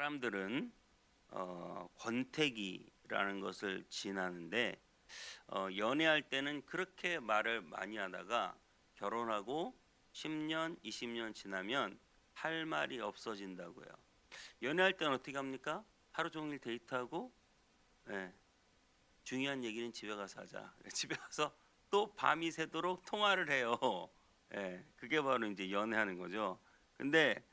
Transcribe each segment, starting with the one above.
사람들은 권태기라는 것을 지나는데 연애할 때는 그렇게 말을 많이 하다가 결혼하고 10년, 20년 지나면 할 말이 없어진다고요. 연애할 때는 어떻게 합니까? 하루 종일 데이트하고, 예, 중요한 얘기는 집에 가서 하자. 집에 가서 또 밤이 새도록 통화를 해요. 예, 그게 바로 이제 연애하는 거죠. 근데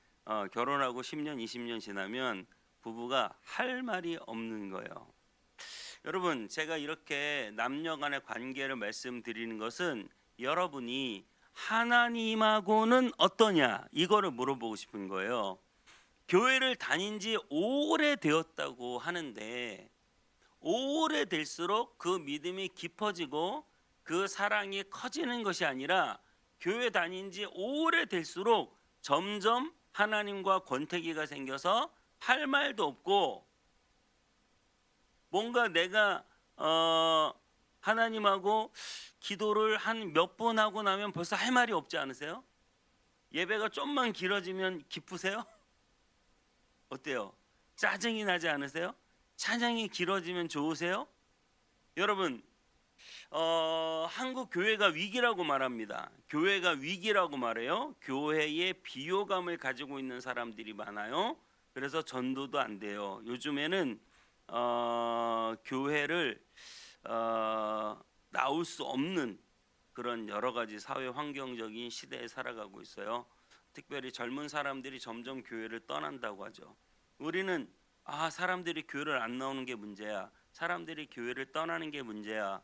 결혼하고 10년, 20년 지나면 부부가 할 말이 없는 거예요. 여러분, 제가 이렇게 남녀 간의 관계를 말씀드리는 것은 여러분이 하나님하고는 어떠냐 이거를 물어보고 싶은 거예요. 교회를 다닌 지 오래되었다고 하는데 오래될수록 그 믿음이 깊어지고 그 사랑이 커지는 것이 아니라 교회 다닌 지 오래될수록 점점 하나님과 권태기가 생겨서 할 말도 없고 뭔가 내가 하나님하고 기도를 한 몇 번 하고 나면 벌써 할 말이 없지 않으세요? 예배가 좀만 길어지면 기쁘세요? 어때요? 짜증이 나지 않으세요? 찬양이 길어지면 좋으세요? 여러분, 한국 교회가 위기라고 말합니다. 교회가 위기라고 말해요. 교회에 비호감을 가지고 있는 사람들이 많아요. 그래서 전도도 안 돼요. 요즘에는 교회를 나올 수 없는 그런 여러 가지 사회 환경적인 시대에 살아가고 있어요. 특별히 젊은 사람들이 점점 교회를 떠난다고 하죠. 우리는 사람들이 교회를 안 나오는 게 문제야. 사람들이 교회를 떠나는 게 문제야.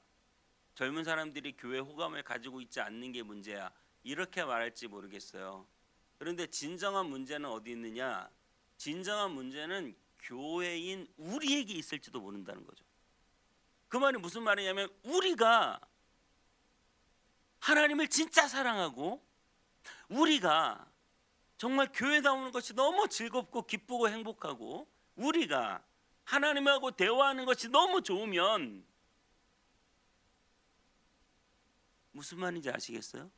젊은 사람들이 교회 호감을 가지고 있지 않는 게 문제야. 이렇게 말할지 모르겠어요. 그런데 진정한 문제는 어디 있느냐? 진정한 문제는 교회인 우리에게 있을지도 모른다는 거죠. 그 말이 무슨 말이냐면 우리가 하나님을 진짜 사랑하고 우리가 정말 교회 나오는 것이 너무 즐겁고 기쁘고 행복하고 우리가 하나님하고 대화하는 것이 너무 좋으면 무슨 말인지 아시겠어요?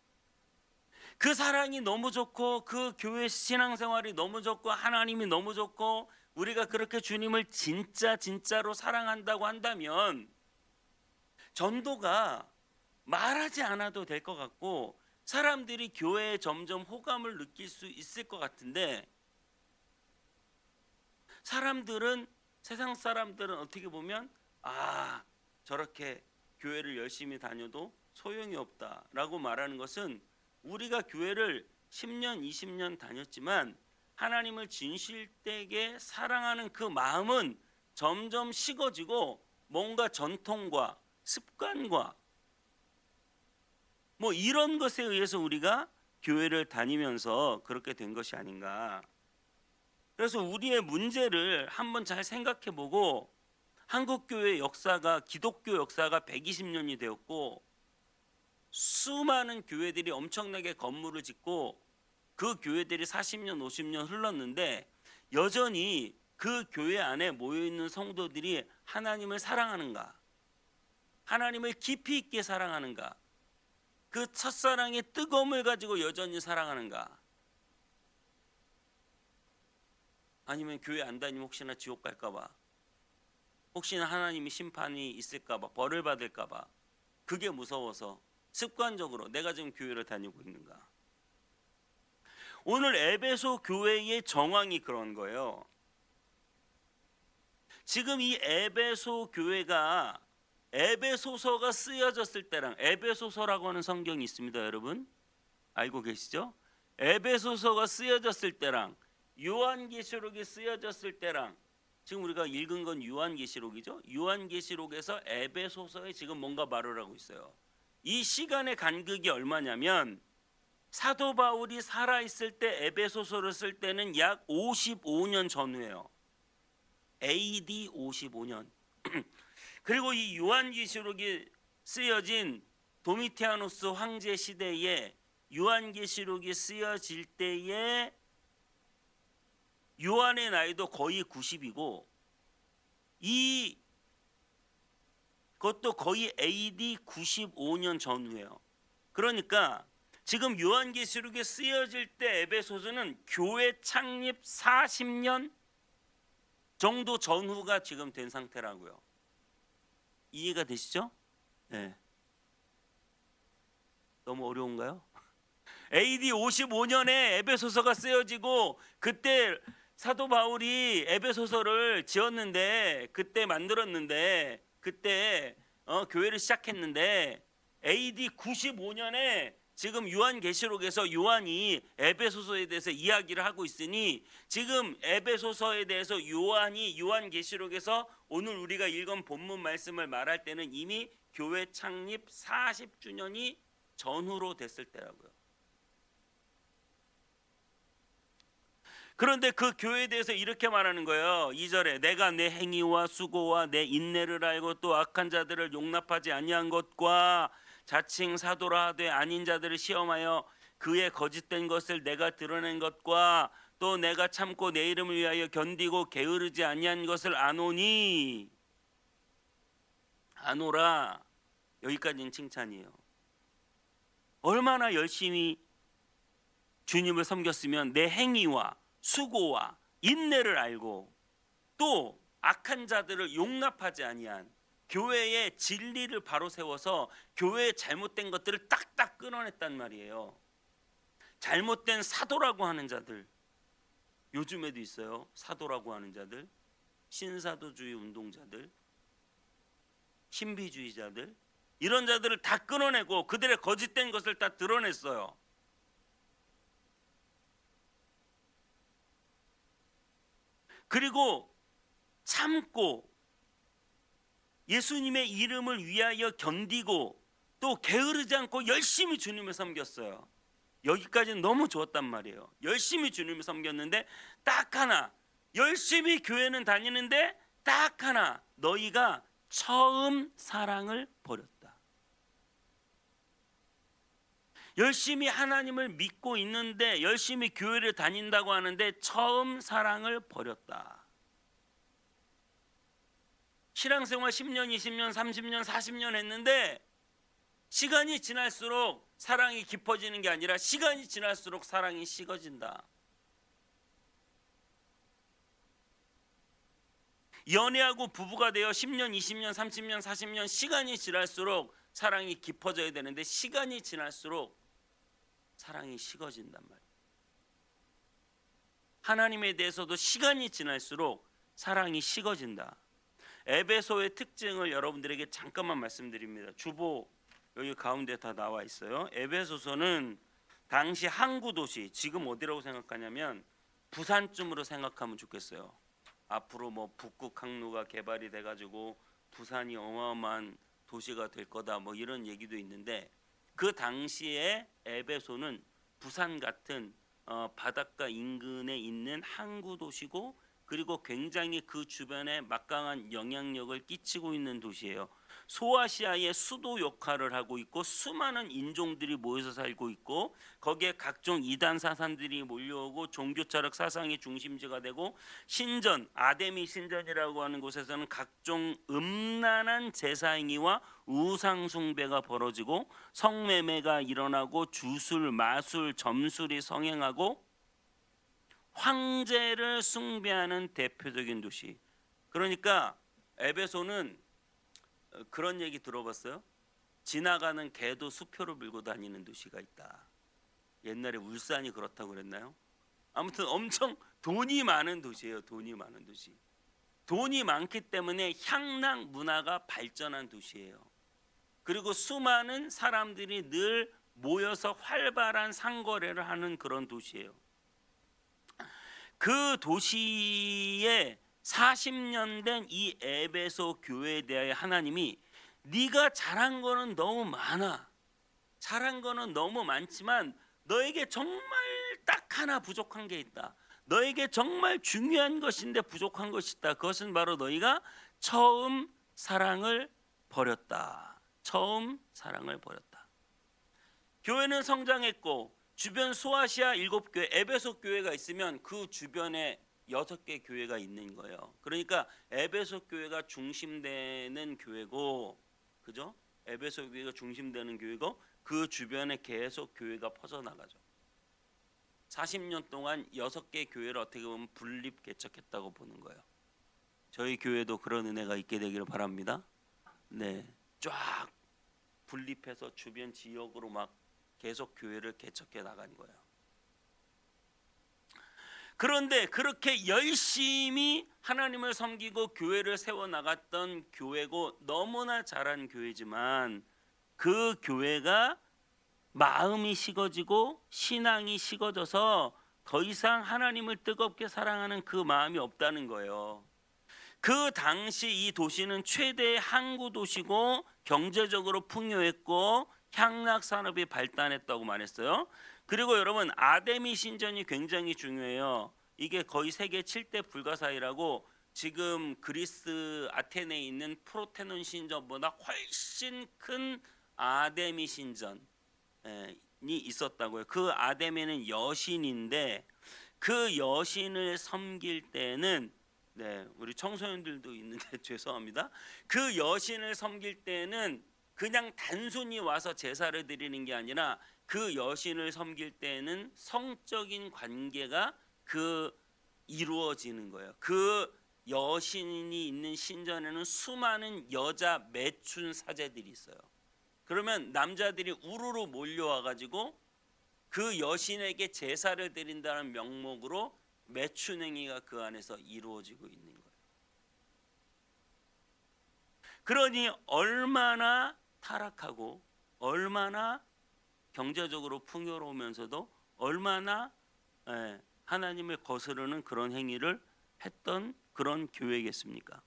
그 사랑이 너무 좋고 그 교회 신앙생활이 너무 좋고 하나님이 너무 좋고 우리가 그렇게 주님을 진짜로 사랑한다고 한다면 전도가 말하지 않아도 될 것 같고 사람들이 교회에 점점 호감을 느낄 수 있을 것 같은데 세상 사람들은 어떻게 보면 저렇게 교회를 열심히 다녀도 소용이 없다라고 말하는 것은 우리가 교회를 10년, 20년 다녔지만 하나님을 진실되게 사랑하는 그 마음은 점점 식어지고 뭔가 전통과 습관과 뭐 이런 것에 의해서 우리가 교회를 다니면서 그렇게 된 것이 아닌가. 그래서 우리의 문제를 한번 잘 생각해 보고 한국 교회 역사가 기독교 역사가 120년이 되었고 수많은 교회들이 엄청나게 건물을 짓고 그 교회들이 40년, 50년 흘렀는데 여전히 그 교회 안에 모여 있는 성도들이 하나님을 사랑하는가? 하나님을 깊이 있게 사랑하는가? 그 첫사랑의 뜨거움을 가지고 여전히 사랑하는가? 아니면 교회 안 다니면 혹시나 지옥 갈까 봐, 혹시나 하나님이 심판이 있을까 봐, 벌을 받을까 봐, 그게 무서워서 습관적으로 내가 지금 교회를 다니고 있는가? 오늘 에베소 교회의 정황이 그런 거예요. 지금 이 에베소 교회가 에베소서가 쓰여졌을 때랑, 에베소서라고 하는 성경이 있습니다. 여러분 알고 계시죠? 에베소서가 쓰여졌을 때랑 요한계시록이 쓰여졌을 때랑, 지금 우리가 읽은 건 요한계시록이죠. 요한계시록에서 에베소서에 지금 뭔가 말을 하고 있어요. 이 시간의 간극이 얼마냐면 사도 바울이 살아있을 때 에베소서를 쓸 때는 약 55년 전후예요. AD 55년. 그리고 이 요한계시록이 쓰여진 도미티아누스 황제 시대에 요한계시록이 쓰여질 때에 요한의 나이도 거의 90이고 그것도 거의 AD 95년 전후예요. 그러니까 지금 요한계시록에 쓰여질 때 에베소서는 교회 창립 40년 정도 전후가 지금 된 상태라고요. 이해가 되시죠? 네. 너무 어려운가요? AD 55년에 에베소서가 쓰여지고 그때 사도 바울이 에베소서를 지었는데 그때 만들었는데 그때 교회를 시작했는데 AD 95년에 지금 요한계시록에서 요한이 에베소서에 대해서 이야기를 하고 있으니 지금 에베소서에 대해서 요한이 요한계시록에서 오늘 우리가 읽은 본문 말씀을 말할 때는 이미 교회 창립 40주년이 전후로 됐을 때라고요. 그런데 그 교회에 대해서 이렇게 말하는 거예요. 2절에 내가 내 행위와 수고와 내 인내를 알고 또 악한 자들을 용납하지 아니한 것과 자칭 사도라 하되 아닌 자들을 시험하여 그의 거짓된 것을 내가 드러낸 것과 또 내가 참고 내 이름을 위하여 견디고 게으르지 아니한 것을 아노니 아노라. 여기까지는 칭찬이에요. 얼마나 열심히 주님을 섬겼으면 내 행위와 수고와 인내를 알고 또 악한 자들을 용납하지 아니한 교회의 진리를 바로 세워서 교회의 잘못된 것들을 딱딱 끊어냈단 말이에요. 잘못된 사도라고 하는 자들, 요즘에도 있어요. 사도라고 하는 자들, 신사도주의 운동자들, 신비주의자들, 이런 자들을 다 끊어내고 그들의 거짓된 것을 다 드러냈어요. 그리고 참고 예수님의 이름을 위하여 견디고 또 게으르지 않고 열심히 주님을 섬겼어요. 여기까지는 너무 좋았단 말이에요. 열심히 주님을 섬겼는데 딱 하나, 열심히 교회는 다니는데 딱 하나, 너희가 처음 사랑을 버렸다. 열심히 하나님을 믿고 있는데 열심히 교회를 다닌다고 하는데 처음 사랑을 버렸다. 신앙생활 10년, 20년, 30년, 40년 했는데 시간이 지날수록 사랑이 깊어지는 게 아니라 시간이 지날수록 사랑이 식어진다. 연애하고 부부가 되어 10년, 20년, 30년, 40년 시간이 지날수록 사랑이 깊어져야 되는데 시간이 지날수록 사랑이 식어진단 말이에요. 하나님에 대해서도 시간이 지날수록 사랑이 식어진다. 에베소의 특징을 여러분들에게 잠깐만 말씀드립니다. 주보 여기 가운데 다 나와 있어요. 에베소서는 당시 항구 도시, 지금 어디라고 생각하냐면 부산쯤으로 생각하면 좋겠어요. 앞으로 뭐 북극 항로가 개발이 돼가지고 부산이 어마어마한 도시가 될 거다 뭐 이런 얘기도 있는데 그 당시에 에베소는 부산 같은 바닷가 인근에 있는 항구 도시고 그리고 굉장히 그 주변에 막강한 영향력을 끼치고 있는 도시예요. 소아시아의 수도 역할을 하고 있고 수많은 인종들이 모여서 살고 있고 거기에 각종 이단 사상들이 몰려오고 종교철학 사상의 중심지가 되고 신전, 아데미 신전이라고 하는 곳에서는 각종 음란한 제사행위와 우상 숭배가 벌어지고 성매매가 일어나고 주술, 마술, 점술이 성행하고 황제를 숭배하는 대표적인 도시. 그러니까 에베소는 그런 얘기 들어봤어요? 지나가는 개도 수표를 물고 다니는 도시가 있다. 옛날에 울산이 그렇다고 그랬나요? 아무튼 엄청 돈이 많은 도시예요. 돈이 많은 도시. 돈이 많기 때문에 향락 문화가 발전한 도시예요. 그리고 수많은 사람들이 늘 모여서 활발한 상거래를 하는 그런 도시예요. 그 도시에 40년 된 이 에베소 교회에 대하여 하나님이 네가 잘한 거는 너무 많아. 잘한 거는 너무 많지만 너에게 정말 딱 하나 부족한 게 있다. 너에게 정말 중요한 것인데 부족한 것이 있다. 그것은 바로 너희가 처음 사랑을 버렸다. 처음 사랑을 버렸다. 교회는 성장했고 주변 소아시아 7교회, 에베소 교회가 있으면 그 주변에 6개 교회가 있는 거예요. 그러니까 에베소 교회가 중심되는 교회고, 그죠? 에베소 교회가 중심되는 교회고 그 주변에 계속 교회가 퍼져나가죠. 40년 동안 6개 교회를 어떻게 보면 분립 개척했다고 보는 거예요. 저희 교회도 그런 은혜가 있게 되기를 바랍니다. 네, 쫙 분립해서 주변 지역으로 막 계속 교회를 개척해 나간 거예요. 그런데 그렇게 열심히 하나님을 섬기고 교회를 세워 나갔던 교회고 너무나 잘한 교회지만 그 교회가 마음이 식어지고 신앙이 식어져서 더 이상 하나님을 뜨겁게 사랑하는 그 마음이 없다는 거예요. 그 당시 이 도시는 최대의 항구 도시고 경제적으로 풍요했고 향락 산업이 발달했다고 말했어요. 그리고 여러분 아데미 신전이 굉장히 중요해요. 이게 거의 세계 7대 불가사의라고 지금 그리스 아테네에 있는 프로테논 신전보다 훨씬 큰 아데미 신전이 있었다고요. 그 아데미는 여신인데 그 여신을 섬길 때는 네, 우리 청소년들도 있는데 죄송합니다. 그 여신을 섬길 때는 그냥 단순히 와서 제사를 드리는 게 아니라 그 여신을 섬길 때는 성적인 관계가 이루어지는 거예요. 그 여신이 있는 신전에는 수많은 여자 매춘 사제들이 있어요. 그러면 남자들이 우르르 몰려와 가지고 그 여신에게 제사를 드린다는 명목으로 매춘 행위가 그 안에서 이루어지고 있는 거예요. 그러니 얼마나 타락하고 얼마나 경제적으로 풍요로우면서도 얼마나 하나님을 거스르는 그런 행위를 했던 그런 교회겠습니까?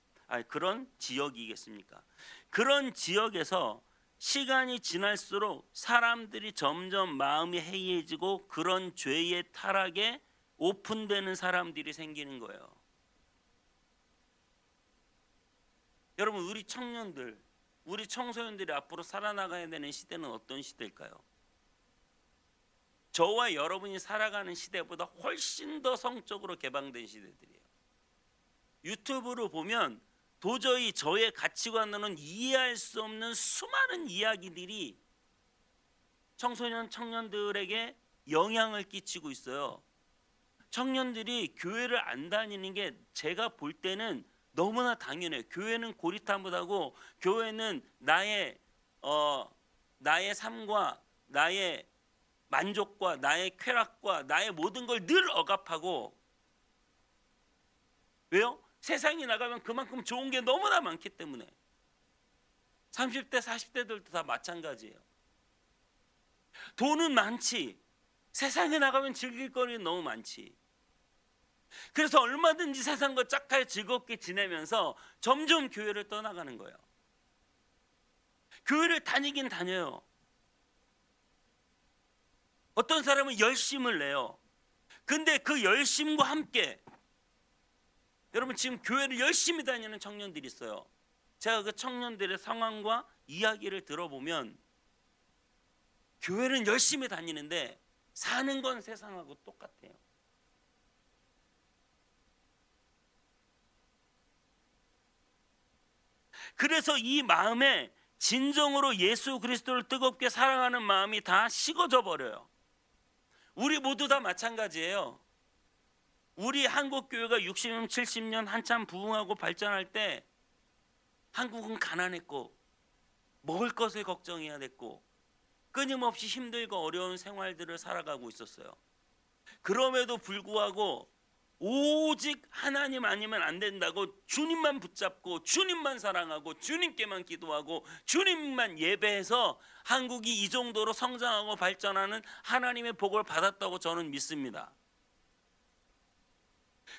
그런 지역이겠습니까? 그런 지역에서 시간이 지날수록 사람들이 점점 마음이 해이해지고 그런 죄의 타락에 오픈되는 사람들이 생기는 거예요. 여러분 우리 청년들, 우리 청소년들이 앞으로 살아나가야 되는 시대는 어떤 시대일까요? 저와 여러분이 살아가는 시대보다 훨씬 더 성적으로 개방된 시대들이에요. 유튜브로 보면 도저히 저의 가치관으로는 이해할 수 없는 수많은 이야기들이 청년들에게 영향을 끼치고 있어요. 청년들이 교회를 안 다니는 게 제가 볼 때는 너무나 당연해요. 교회는 고리타분하고 교회는 나의 삶과 나의 만족과 나의 쾌락과 나의 모든 걸 늘 억압하고 왜요? 세상에 나가면 그만큼 좋은 게 너무나 많기 때문에 30대 40대들도 다 마찬가지예요. 돈은 많지 세상에 나가면 즐길 거리는 너무 많지. 그래서 얼마든지 세상과 짝하여 즐겁게 지내면서 점점 교회를 떠나가는 거예요. 교회를 다니긴 다녀요. 어떤 사람은 열심을 내요. 근데 그 열심과 함께 여러분 지금 교회를 열심히 다니는 청년들이 있어요. 제가 그 청년들의 상황과 이야기를 들어보면 교회는 열심히 다니는데 사는 건 세상하고 똑같아요. 그래서 이 마음에 진정으로 예수 그리스도를 뜨겁게 사랑하는 마음이 다 식어져 버려요. 우리 모두 다 마찬가지예요. 우리 한국 교회가 60년, 70년 한참 부흥하고 발전할 때 한국은 가난했고 먹을 것을 걱정해야 됐고 끊임없이 힘들고 어려운 생활들을 살아가고 있었어요. 그럼에도 불구하고 오직 하나님 아니면 안 된다고 주님만 붙잡고 주님만 사랑하고 주님께만 기도하고 주님만 예배해서 한국이 이 정도로 성장하고 발전하는 하나님의 복을 받았다고 저는 믿습니다.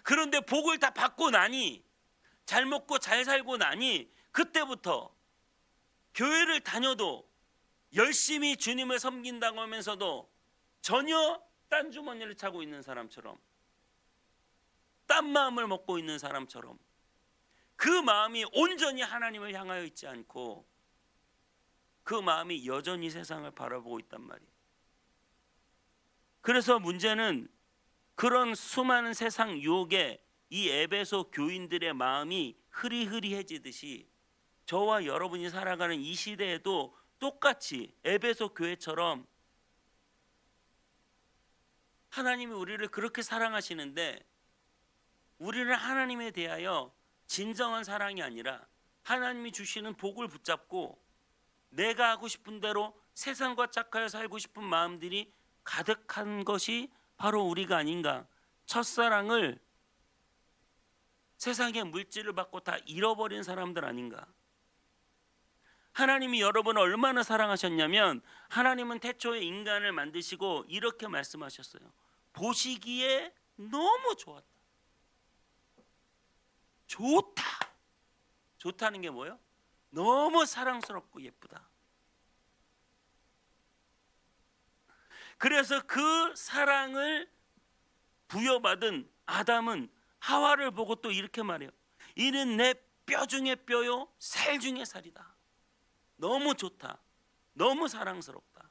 그런데 복을 다 받고 나니 잘 먹고 잘 살고 나니 그때부터 교회를 다녀도 열심히 주님을 섬긴다고 하면서도 전혀 딴 주머니를 차고 있는 사람처럼 딴 마음을 먹고 있는 사람처럼 그 마음이 온전히 하나님을 향하여 있지 않고 그 마음이 여전히 세상을 바라보고 있단 말이에요. 그래서 문제는 그런 수많은 세상 유혹에 이 에베소 교인들의 마음이 흐리흐리해지듯이 저와 여러분이 살아가는 이 시대에도 똑같이 에베소 교회처럼 하나님이 우리를 그렇게 사랑하시는데 우리는 하나님에 대하여 진정한 사랑이 아니라 하나님이 주시는 복을 붙잡고 내가 하고 싶은 대로 세상과 짝하여 살고 싶은 마음들이 가득한 것이 바로 우리가 아닌가. 첫사랑을 세상의 물질을 받고 다 잃어버린 사람들 아닌가. 하나님이 여러분을 얼마나 사랑하셨냐면 하나님은 태초에 인간을 만드시고 이렇게 말씀하셨어요. 보시기에 너무 좋았다. 좋다. 좋다는 게 뭐예요? 너무 사랑스럽고 예쁘다. 그래서 그 사랑을 부여받은 아담은 하와를 보고 또 이렇게 말해요. 이는 내 뼈 중에 뼈요 살 중에 살이다. 너무 좋다. 너무 사랑스럽다.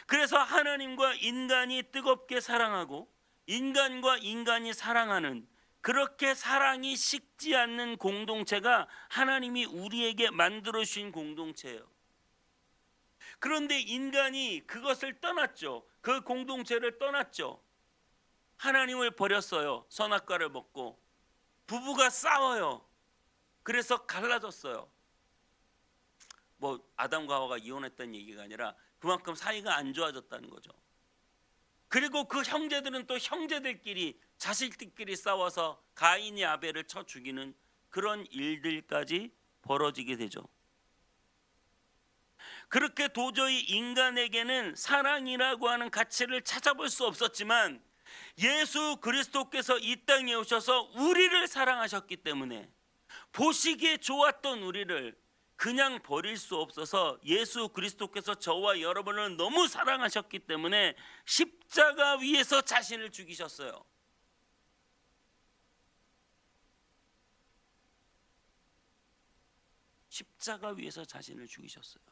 그래서 하나님과 인간이 뜨겁게 사랑하고 인간과 인간이 사랑하는, 그렇게 사랑이 식지 않는 공동체가 하나님이 우리에게 만들어 주신 공동체예요. 그런데 인간이 그것을 떠났죠. 그 공동체를 떠났죠. 하나님을 버렸어요. 선악과를 먹고. 부부가 싸워요. 그래서 갈라졌어요. 뭐 아담과 하와가 이혼했다는 얘기가 아니라 그만큼 사이가 안 좋아졌다는 거죠. 그리고 그 형제들은 또 형제들끼리 자식들끼리 싸워서 가인이 아벨을 쳐 죽이는 그런 일들까지 벌어지게 되죠. 그렇게 도저히 인간에게는 사랑이라고 하는 가치를 찾아볼 수 없었지만 예수 그리스도께서 이 땅에 오셔서 우리를 사랑하셨기 때문에 보시기에 좋았던 우리를 그냥 버릴 수 없어서 예수 그리스도께서 저와 여러분을 너무 사랑하셨기 때문에 십자가 위에서 자신을 죽이셨어요. 십자가 위에서 자신을 죽이셨어요.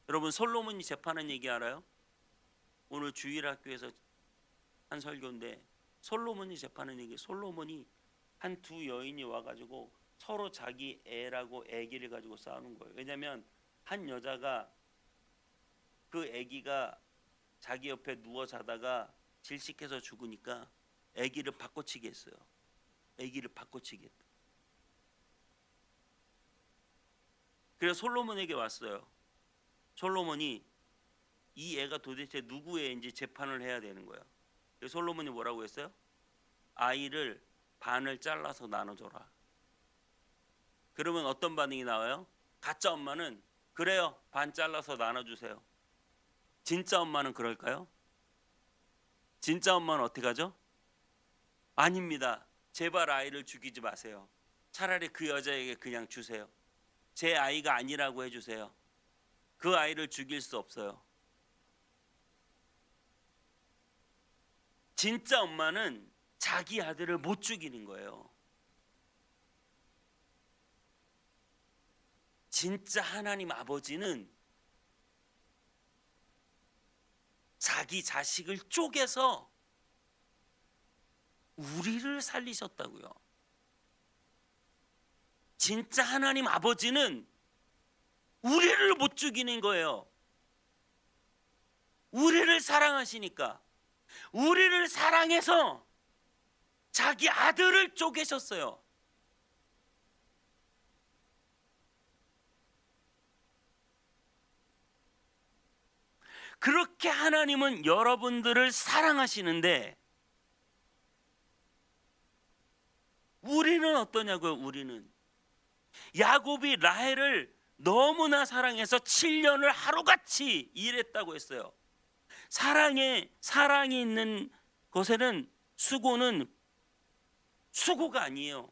여러분, 솔로몬이 재판한 얘기 알아요? 오늘 주일학교에서 한 설교인데 솔로몬이 재판한 얘기. 솔로몬이 한 두 여인이 와가지고 서로 자기 애라고 애기를 가지고 싸우는 거예요. 왜냐하면 한 여자가 그 애기가 자기 옆에 누워 자다가 질식해서 죽으니까 애기를 바꿔치기 했어요. 애기를 바꿔치기 했다. 그래서 솔로몬에게 왔어요. 솔로몬이 이 애가 도대체 누구의 애인지 재판을 해야 되는 거야. 그래서 솔로몬이 뭐라고 했어요? 아이를 반을 잘라서 나눠줘라. 그러면 어떤 반응이 나와요? 가짜 엄마는 그래요, 반 잘라서 나눠주세요. 진짜 엄마는 그럴까요? 진짜 엄마는 어떻게 하죠? 아닙니다. 제발 아이를 죽이지 마세요. 차라리 그 여자에게 그냥 주세요. 제 아이가 아니라고 해주세요. 그 아이를 죽일 수 없어요. 진짜 엄마는 자기 아들을 못 죽이는 거예요. 진짜 하나님 아버지는 자기 자식을 쪼개서 우리를 살리셨다고요. 진짜 하나님 아버지는 우리를 못 죽이는 거예요. 우리를 사랑하시니까. 우리를 사랑해서 자기 아들을 쪼개셨어요. 그렇게 하나님은 여러분들을 사랑하시는데 우리는 어떠냐고요? 우리는 야곱이 라헬을 너무나 사랑해서 7년을 하루같이 일했다고 했어요. 사랑이 있는 곳에는 수고는 수고가 아니에요.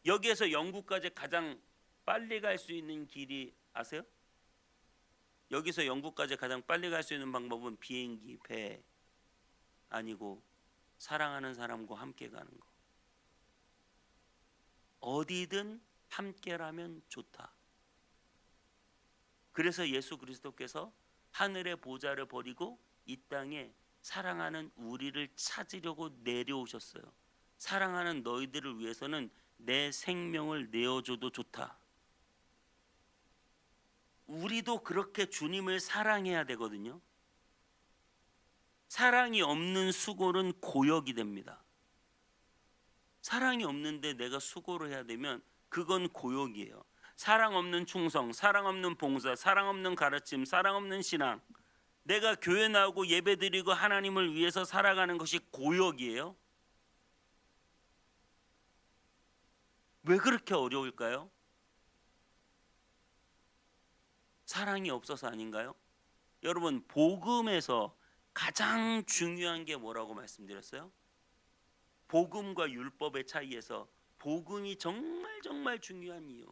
여기에서 영국까지 가장 빨리 갈 수 있는 길이 아세요? 여기서 영국까지 가장 빨리 갈 수 있는 방법은 비행기, 배 아니고 사랑하는 사람과 함께 가는 거. 어디든 함께라면 좋다. 그래서 예수 그리스도께서 하늘의 보좌를 버리고 이 땅에 사랑하는 우리를 찾으려고 내려오셨어요. 사랑하는 너희들을 위해서는 내 생명을 내어줘도 좋다. 우리도 그렇게 주님을 사랑해야 되거든요. 사랑이 없는 수고는 고역이 됩니다. 사랑이 없는데 내가 수고를 해야 되면 그건 고역이에요. 사랑 없는 충성, 사랑 없는 봉사, 사랑 없는 가르침, 사랑 없는 신앙, 내가 교회 나오고 예배드리고 하나님을 위해서 살아가는 것이 고역이에요. 왜 그렇게 어려울까요? 사랑이 없어서 아닌가요? 여러분, 복음에서 가장 중요한 게 뭐라고 말씀드렸어요? 복음과 율법의 차이에서 복음이 정말 중요한 이유.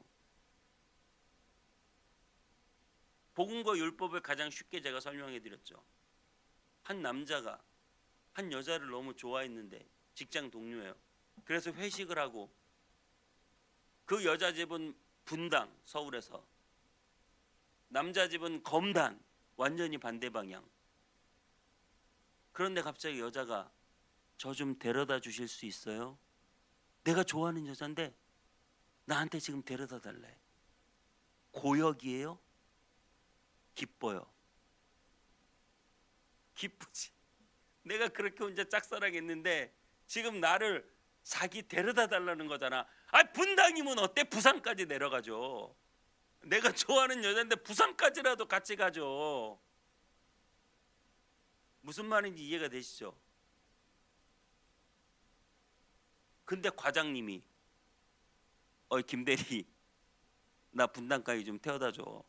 복음과 율법을 가장 쉽게 제가 설명해 드렸죠. 한 남자가 한 여자를 너무 좋아했는데, 직장 동료예요. 그래서 회식을 하고 그 여자 집은 분당, 서울에서, 남자 집은 검단, 완전히 반대 방향. 그런데 갑자기 여자가 저 좀 데려다 주실 수 있어요? 내가 좋아하는 여잔데 나한테 지금 데려다 달래. 고역이에요? 기뻐요. 기쁘지. 내가 그렇게 혼자 짝사랑했는데 지금 나를 자기 데려다 달라는 거잖아. 아, 분당이면 어때? 부산까지 내려가죠. 내가 좋아하는 여자인데 부산까지라도 같이 가죠. 무슨 말인지 이해가 되시죠? 근데 과장님이 김대리, 나 분당까지 좀 태워다 줘.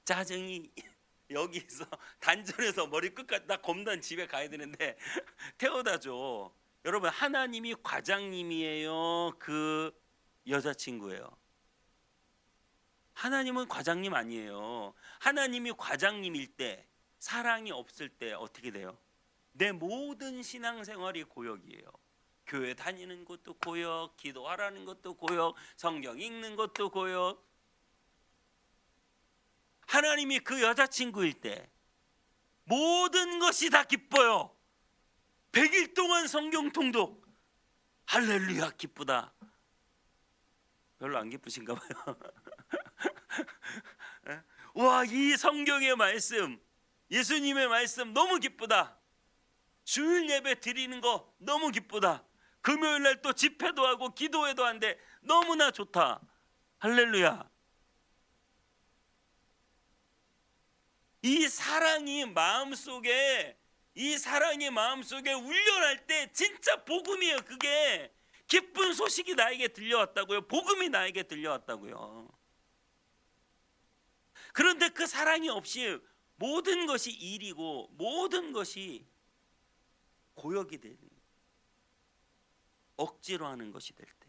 짜증이 여기서 단전에서 머리 끝까지, 나 검단 집에 가야 되는데 태워다 줘. 여러분, 하나님이 과장님이에요? 그 여자친구예요? 하나님은 과장님 아니에요. 하나님이 과장님일 때, 사랑이 없을 때 어떻게 돼요? 내 모든 신앙생활이 고역이에요. 교회 다니는 것도 고역, 기도하라는 것도 고역, 성경 읽는 것도 고역. 하나님이 그 여자친구일 때 모든 것이 다 기뻐요. 100일 동안 성경 통독, 할렐루야, 기쁘다. 별로 안 기쁘신가 봐요. 와, 이 성경의 말씀, 예수님의 말씀 너무 기쁘다. 주일 예배 드리는 거 너무 기쁘다. 금요일 날 또 집회도 하고 기도회도 하는데 너무나 좋다. 할렐루야. 이 사랑이 마음속에 울려날 때 진짜 복음이에요. 그게 기쁜 소식이 나에게 들려왔다고요. 복음이 나에게 들려왔다고요. 그런데 그 사랑이 없이 모든 것이 일이고 모든 것이 고역이 되는, 억지로 하는 것이 될 때.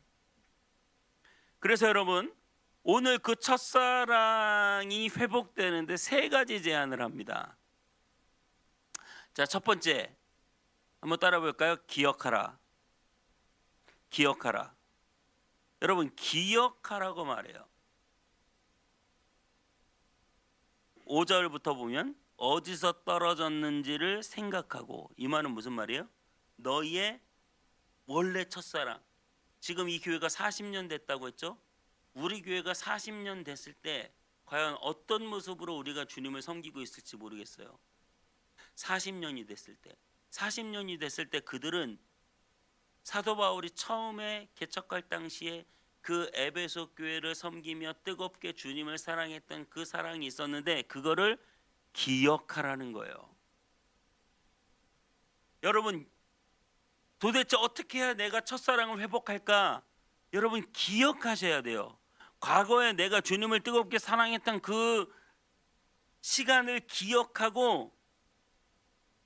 그래서 여러분, 오늘 그 첫사랑이 회복되는데 세 가지 제안을 합니다. 자, 첫 번째 한번 따라 볼까요? 기억하라. 기억하라. 여러분, 기억하라고 말해요. 5절부터 보면 어디서 떨어졌는지를 생각하고, 이 말은 무슨 말이에요? 너희의 원래 첫사랑. 지금 이 교회가 40년 됐다고 했죠? 우리 교회가 40년 됐을 때 과연 어떤 모습으로 우리가 주님을 섬기고 있을지 모르겠어요. 40년이 됐을 때 그들은 사도 바울이 처음에 개척할 당시에 그 에베소 교회를 섬기며 뜨겁게 주님을 사랑했던 그 사랑이 있었는데 그거를 기억하라는 거예요. 여러분, 도대체 어떻게 해야 내가 첫사랑을 회복할까? 여러분, 기억하셔야 돼요. 과거에 내가 주님을 뜨겁게 사랑했던 그 시간을 기억하고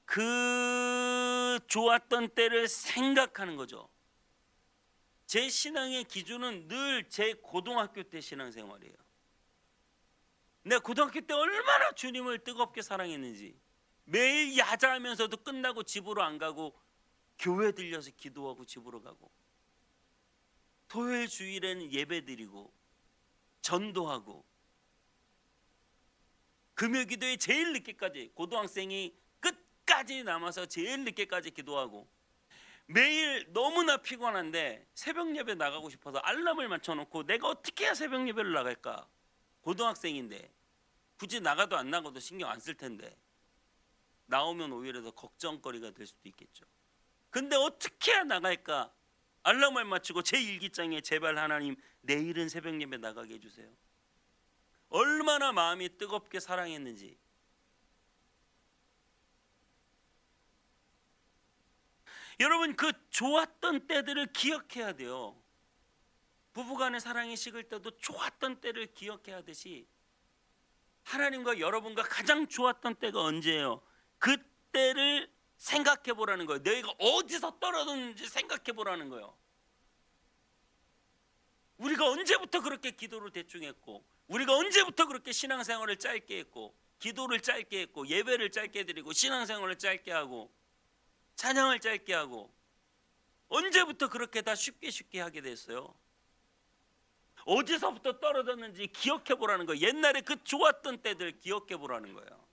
그 좋았던 때를 생각하는 거죠. 제 신앙의 기준은 늘 제 고등학교 때 신앙생활이에요. 내가 고등학교 때 얼마나 주님을 뜨겁게 사랑했는지, 매일 야자하면서도 끝나고 집으로 안 가고 교회 들려서 기도하고 집으로 가고, 토요일 주일에는 예배드리고 전도하고, 금요기도에 제일 늦게까지, 고등학생이 끝까지 남아서 제일 늦게까지 기도하고, 매일 너무나 피곤한데 새벽 예배 나가고 싶어서 알람을 맞춰놓고 내가 어떻게 해야 새벽 예배를 나갈까? 고등학생인데 굳이 나가도 안 나가도 신경 안 쓸 텐데 나오면 오히려 더 걱정거리가 될 수도 있겠죠. 근데 어떻게 해야 나갈까? 알람을 맞추고 제 일기장에 제발 하나님 내일은 새벽 예배 나가게 해주세요. 얼마나 마음이 뜨겁게 사랑했는지. 여러분, 그 좋았던 때들을 기억해야 돼요. 부부간의 사랑이 식을 때도 좋았던 때를 기억해야 하듯이 하나님과 여러분과 가장 좋았던 때가 언제예요? 그때를 생각해 보라는 거예요. 내가 어디서 떨어졌는지 생각해 보라는 거예요. 우리가 언제부터 그렇게 기도를 대충 했고, 우리가 언제부터 그렇게 신앙생활을 짧게 했고, 기도를 짧게 했고, 예배를 짧게 드리고, 신앙생활을 짧게 하고, 찬양을 짧게 하고, 언제부터 그렇게 다 쉽게 하게 됐어요? 어디서부터 떨어졌는지 기억해 보라는 거예요. 옛날에 그 좋았던 때들 기억해 보라는 거예요.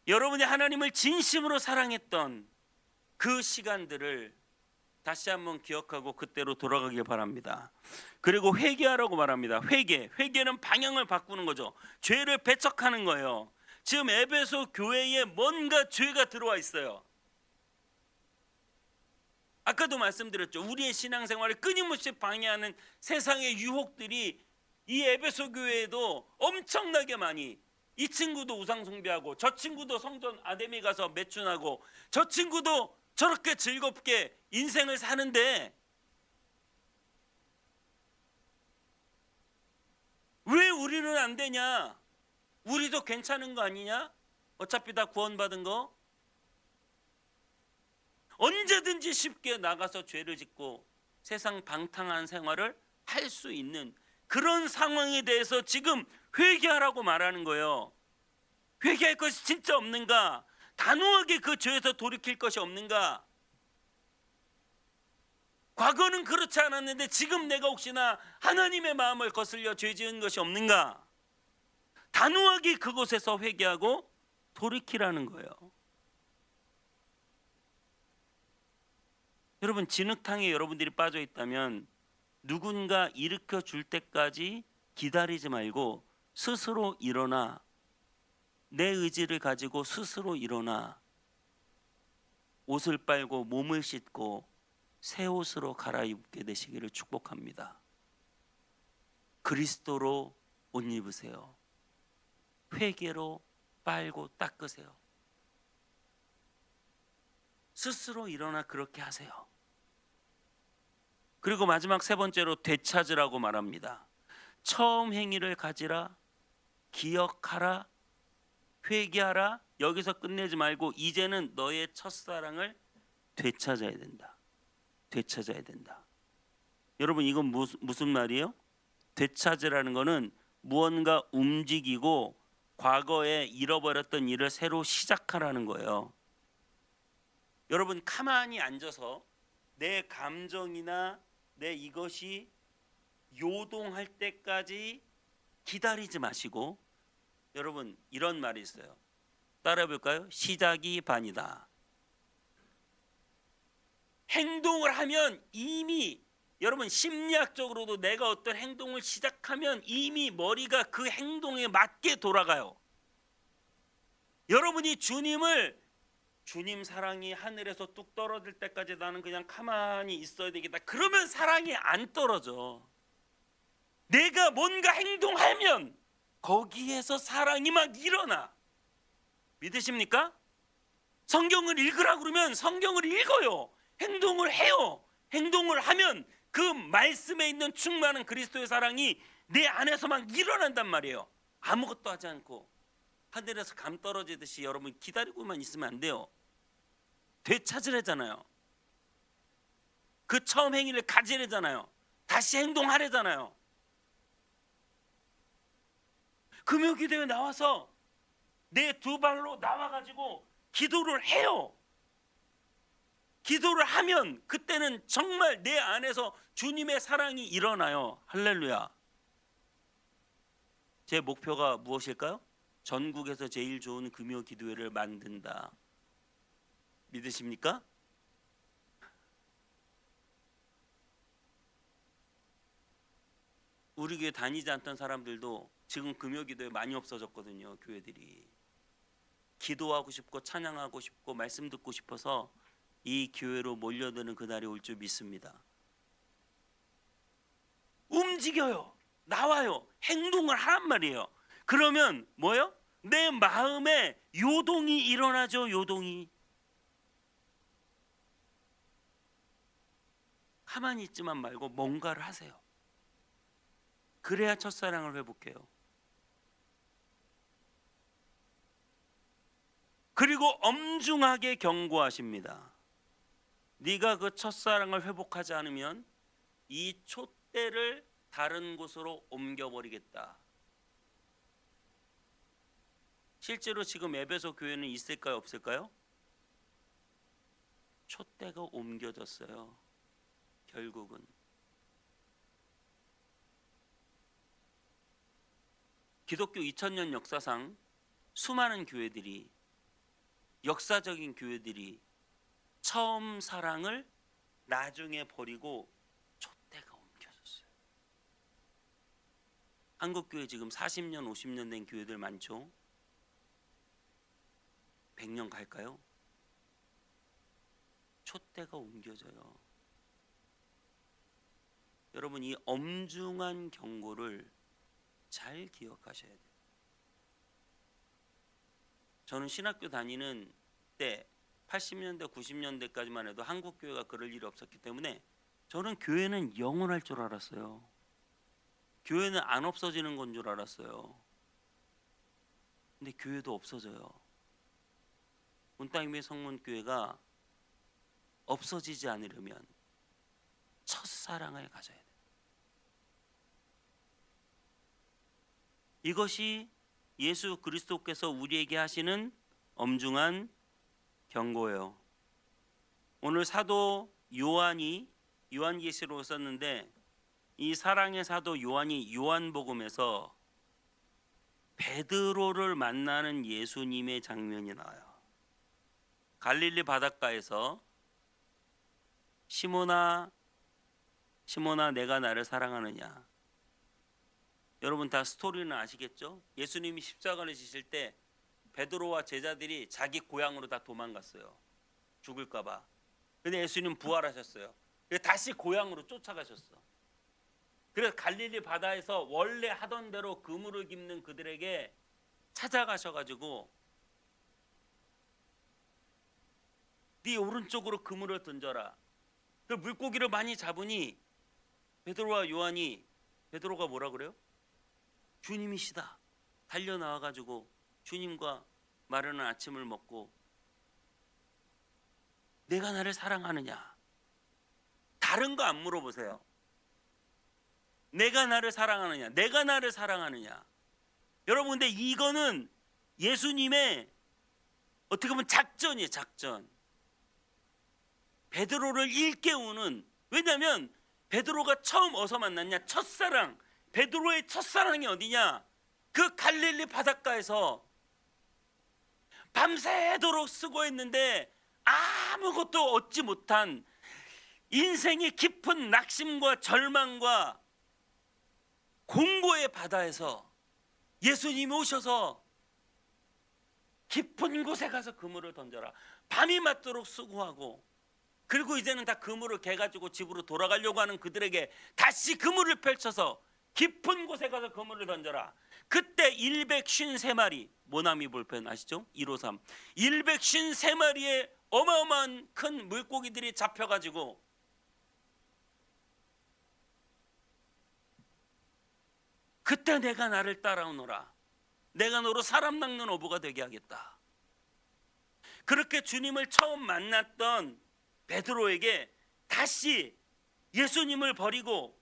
여러분이 하나님을 진심으로 사랑했던 그 시간들을 다시 한번 기억하고 그때로 돌아가길 바랍니다. 그리고 회개하라고 말합니다. 회개는 방향을 바꾸는 거죠. 죄를 배척하는 거예요. 지금 에베소 교회에 뭔가 죄가 들어와 있어요. 아까도 말씀드렸죠. 우리의 신앙생활을 끊임없이 방해하는 세상의 유혹들이 이 에베소 교회에도 엄청나게 많이, 이 친구도 우상 숭배하고 저 친구도 성전 아데미 가서 매춘하고 저 친구도 저렇게 즐겁게 인생을 사는데 왜 우리는 안 되냐? 우리도 괜찮은 거 아니냐? 어차피 다 구원받은 거. 언제든지 쉽게 나가서 죄를 짓고 세상 방탕한 생활을 할 수 있는 그런 상황에 대해서 지금 회개하라고 말하는 거예요. 회개할 것이 진짜 없는가? 단호하게 그 죄에서 돌이킬 것이 없는가? 과거는 그렇지 않았는데 지금 내가 혹시나 하나님의 마음을 거슬려 죄 지은 것이 없는가? 단호하게 그곳에서 회개하고 돌이키라는 거예요. 여러분, 진흙탕에 여러분들이 빠져 있다면 누군가 일으켜 줄 때까지 기다리지 말고 스스로 일어나, 내 의지를 가지고 스스로 일어나 옷을 빨고 몸을 씻고 새 옷으로 갈아입게 되시기를 축복합니다. 그리스도로 옷 입으세요. 회개로 빨고 닦으세요. 스스로 일어나 그렇게 하세요. 그리고 마지막 세 번째로 되찾으라고 말합니다. 처음 행위를 가지라, 기억하라, 회개하라. 여기서 끝내지 말고 이제는 너의 첫사랑을 되찾아야 된다. 되찾아야 된다. 여러분, 이건 무슨 말이에요? 되찾으라는 거는 무언가 움직이고 과거에 잃어버렸던 일을 새로 시작하라는 거예요. 여러분, 가만히 앉아서 내 감정이나 내 이것이 요동할 때까지 기다리지 마시고, 여러분, 이런 말이 있어요. 따라해 볼까요? 시작이 반이다. 행동을 하면 이미, 여러분, 심리학적으로도 내가 어떤 행동을 시작하면 이미 머리가 그 행동에 맞게 돌아가요. 여러분이 주님 사랑이 하늘에서 뚝 떨어질 때까지 나는 그냥 가만히 있어야 되겠다, 그러면 사랑이 안 떨어져. 내가 뭔가 행동하면 거기에서 사랑이 막 일어나. 믿으십니까? 성경을 읽으라고 그러면 성경을 읽어요. 행동을 해요. 행동을 하면 그 말씀에 있는 충만한 그리스도의 사랑이 내 안에서 막 일어난단 말이에요. 아무것도 하지 않고 하늘에서 감 떨어지듯이 여러분 기다리고만 있으면 안 돼요. 되찾으래잖아요. 그 처음 행위를 가지래잖아요. 다시 행동하래잖아요. 금요기도에 나와서 내 두 발로 나와가지고 기도를 해요. 기도를 하면 그때는 정말 내 안에서 주님의 사랑이 일어나요. 할렐루야. 제 목표가 무엇일까요? 전국에서 제일 좋은 금요기도회를 만든다. 믿으십니까? 우리 교회 다니지 않던 사람들도 지금 금요기도회 많이 없어졌거든요. 교회들이. 기도하고 싶고 찬양하고 싶고 말씀 듣고 싶어서 이 교회로 몰려드는 그날이 올 줄 믿습니다. 움직여요. 나와요. 행동을 하란 말이에요. 그러면 뭐요? 내 마음에 요동이 일어나죠. 요동이. 가만히 있지만 말고 뭔가를 하세요. 그래야 첫사랑을 회복해요. 그리고 엄중하게 경고하십니다. 네가 그 첫사랑을 회복하지 않으면 이 촛대를 다른 곳으로 옮겨버리겠다. 실제로 지금 에베소 교회는 있을까요? 없을까요? 촛대가 옮겨졌어요. 결국은. 기독교 2000년 역사상 수많은 교회들이, 역사적인 교회들이 처음 사랑을 나중에 버리고 촛대가 옮겨졌어요. 한국교회 지금 40년 50년 된 교회들 많죠? 100년 갈까요? 촛대가 옮겨져요. 여러분, 이 엄중한 경고를 잘 기억하셔야 돼요. 저는 신학교 다니는 때 80년대 90년대까지만 해도 한국 교회가 그럴 일이 없었기 때문에 저는 교회는 영원할 줄 알았어요. 교회는 안 없어지는 건 줄 알았어요. 근데 교회도 없어져요. 온땅임의 성문교회가 없어지지 않으려면 첫사랑을 가져야 돼요. 이것이 예수 그리스도께서 우리에게 하시는 엄중한 경고예요. 오늘 사도 요한이 요한계시록을 썼는데 이 사랑의 사도 요한이 요한복음에서 베드로를 만나는 예수님의 장면이 나와요. 갈릴리 바닷가에서 시몬아 시몬아 내가 나를 사랑하느냐. 여러분 다 스토리는 아시겠죠? 예수님이 십자가를 지실 때 베드로와 제자들이 자기 고향으로 다 도망갔어요. 죽을까 봐. 근데 예수님 부활하셨어요. 다시 고향으로 쫓아가셨어. 그래서 갈릴리 바다에서 원래 하던 대로 그물을 깁는 그들에게 찾아가셔가지고 네 오른쪽으로 그물을 던져라. 그 물고기를 많이 잡으니 베드로와 요한이, 베드로가 뭐라 그래요? 주님이시다. 달려 나와가지고 주님과 마르는 아침을 먹고 내가 나를 사랑하느냐? 다른 거 안 물어보세요. 내가 나를 사랑하느냐? 내가 나를 사랑하느냐? 여러분 근데 이거는 예수님의 어떻게 보면 작전이에요. 작전. 베드로를 일깨우는, 왜냐하면 베드로가 처음 어디서 만났냐? 첫사랑. 베드로의 첫사랑이 어디냐? 그 갈릴리 바닷가에서 밤새도록 수고했는데 아무것도 얻지 못한 인생의 깊은 낙심과 절망과 공고의 바다에서 예수님이 오셔서 깊은 곳에 가서 그물을 던져라. 밤이 맞도록 수고하고 그리고 이제는 다 그물을 개가지고 집으로 돌아가려고 하는 그들에게 다시 그물을 펼쳐서 깊은 곳에 가서 그물을 던져라. 그때 153마리, 모나미 볼펜 아시죠? 153 153마리의 어마어마한 큰 물고기들이 잡혀가지고 그때 내가 나를 따라오너라. 내가 너로 사람 낚는 어부가 되게 하겠다. 그렇게 주님을 처음 만났던 베드로에게 다시 예수님을 버리고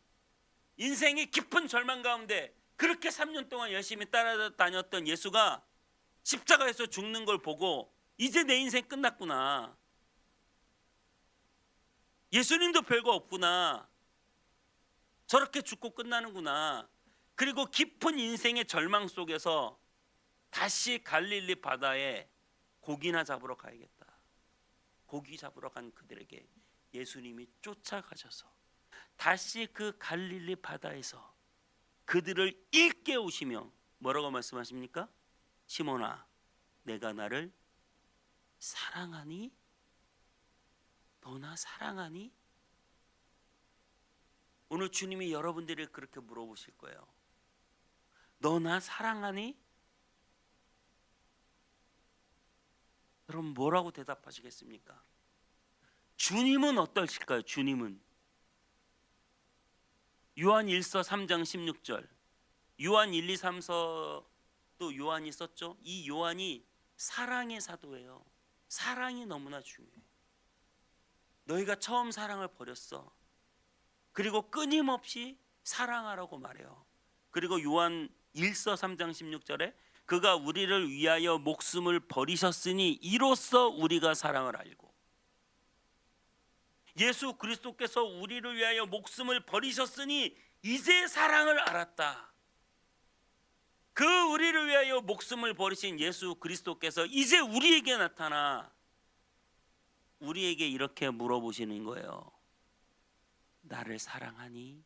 인생의 깊은 절망 가운데 그렇게 3년 동안 열심히 따라다녔던 예수가 십자가에서 죽는 걸 보고 이제 내 인생 끝났구나. 예수님도 별거 없구나. 저렇게 죽고 끝나는구나. 그리고 깊은 인생의 절망 속에서 다시 갈릴리 바다에 고기나 잡으러 가야겠다. 고기 잡으러 간 그들에게 예수님이 쫓아가셔서 다시 그 갈릴리 바다에서 그들을 일깨우시며 뭐라고 말씀하십니까? 시몬아 내가 나를 사랑하니? 너나 사랑하니? 오늘 주님이 여러분들을 그렇게 물어보실 거예요. 너나 사랑하니? 여러분 뭐라고 대답하시겠습니까? 주님은 어떠실까요? 주님은 요한 1서 3장 16절, 요한 1, 2, 3서 또 요한이 썼죠. 이 요한이 사랑의 사도예요. 사랑이 너무나 중요해. 너희가 처음 사랑을 버렸어. 그리고 끊임없이 사랑하라고 말해요. 그리고 요한 1서 3장 16절에 그가 우리를 위하여 목숨을 버리셨으니 이로써 우리가 사랑을 알고, 예수 그리스도께서 우리를 위하여 목숨을 버리셨으니 이제 사랑을 알았다. 그 우리를 위하여 목숨을 버리신 예수 그리스도께서 이제 우리에게 나타나 우리에게 이렇게 물어보시는 거예요. 나를 사랑하니?